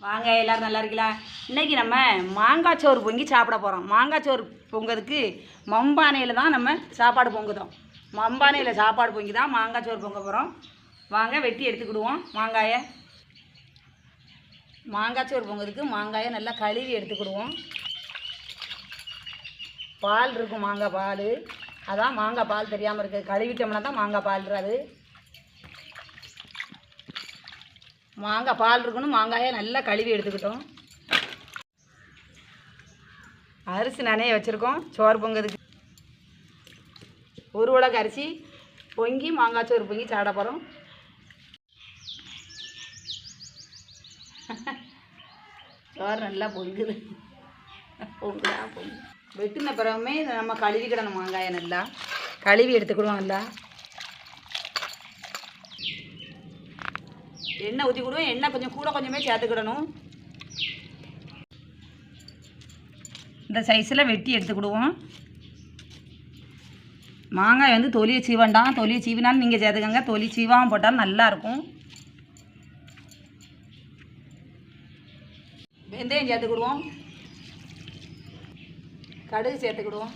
வாங்க எல்லோரும் நல்லா இருக்கீங்களா? இன்றைக்கி நம்ம மாங்காய் சோறு பொங்கி சாப்பிட போகிறோம். மாங்காய் சோறு பொங்கிறதுக்கு மண்பானையில் தான் நம்ம சாப்பாடு பொங்குதோம். மண்பானையில் சாப்பாடு பொங்கி தான் மாங்காய் சோறு பொங்க போகிறோம். வாங்க வெட்டி எடுத்துக்கிடுவோம் மாங்காயை. மாங்காய் சோறு பொங்குறதுக்கு மாங்காயை நல்லா கழுவி எடுத்துக்கிடுவோம். பால் இருக்கும், மாங்காய் பால். அதான் மாங்காய் பால் தெரியாமல் இருக்குது. கழுவிட்டோம்னா தான் மாங்காய் பால்றாது. மாங்காய் பால் இருக்கணும். மாங்காயை நல்லா கழுவி எடுத்துக்கிட்டோம். அரிசி நனைய வச்சுருக்கோம் சோறு பொங்குறதுக்கு. ஒரு உலக அரிசி பொங்கி மாங்காய் சோறு பொங்கி சாப்பிட போகிறோம். சோறு நல்லா பொங்குது. பொங்குதா பொங்கு. வெட்டின பிறகுமே இதை நம்ம கழுவிக்கிடணும். மாங்காயை நல்லா கழுவி எடுத்துக்கிடுவோம். நல்லா எண்ணெய் ஊற்றிக்கிடுவோம். எண்ணெய் கொஞ்சம் கூட கொஞ்சமே சேர்த்துக்கிடணும். இந்த சைஸில் வெட்டி எடுத்துக்கிடுவோம். மாங்காய் வந்து தொலியை சீவண்டாம். தொலியை சீவினாலும் நீங்கள் சேர்த்துக்கங்க. தொலி சீவாமல் போட்டாலும் நல்லாயிருக்கும். வெந்தயம் சேர்த்துக்கிடுவோம். கடுகு சேர்த்துக்கிடுவோம்.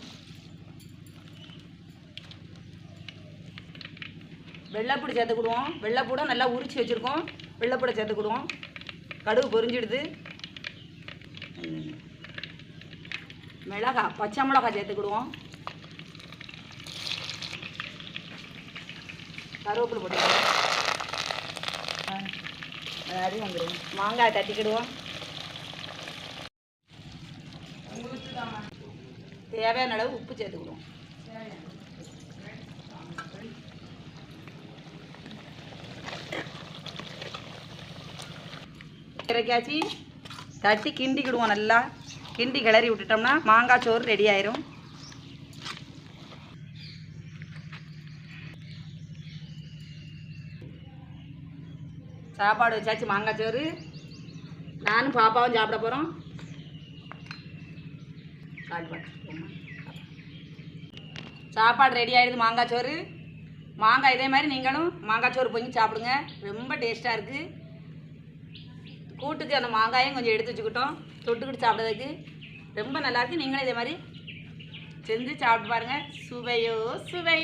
வெள்ளைப்பூடி சேர்த்துக்கிடுவோம். வெள்ளைப்பூடை நல்லா உரித்து வச்சுருக்கோம். வெள்ளைப்பூடை சேர்த்துக்கிடுவோம். கடுகு பொரிஞ்சிடுது. மிளகாய், பச்சை மிளகாய் சேர்த்துக்கிடுவோம். கருவேப்பிலை போட்டுக்கிடுவோம். அது வந்துடுவோம். மாங்காய் தட்டிக்கிடுவோம். தேவையான அளவு உப்பு சேர்த்துக்கிடுவோம். இறக்காச்சி தட்டி கிண்டிக்கிடுவோம். நல்லா கிண்டி கிளறி விட்டுட்டோம்னா மாங்காய் சோறு ரெடி ஆயிரும். சாப்பாடு வச்சாச்சு. மாங்காய் சோறு நானும் பாப்பாவும் சாப்பிட போகிறோம். சாப்பாடு ரெடி ஆகிடுது. மாங்காய் சோறு. மாங்காய் இதே மாதிரி நீங்களும் மாங்காய் சோறு பொங்கி சாப்பிடுங்க. ரொம்ப டேஸ்ட்டாக இருக்குது. கூட்டுக்கு அந்த மாங்காயும் கொஞ்சம் எடுத்து வச்சுக்கிட்டோம் தொட்டுக்கிட்டு சாப்பிட்றதுக்கு. ரொம்ப நல்லாயிருக்கு. நீங்களும் இதே மாதிரி செஞ்சு சாப்பிட்டு பாருங்கள். சுவையோ சுவை.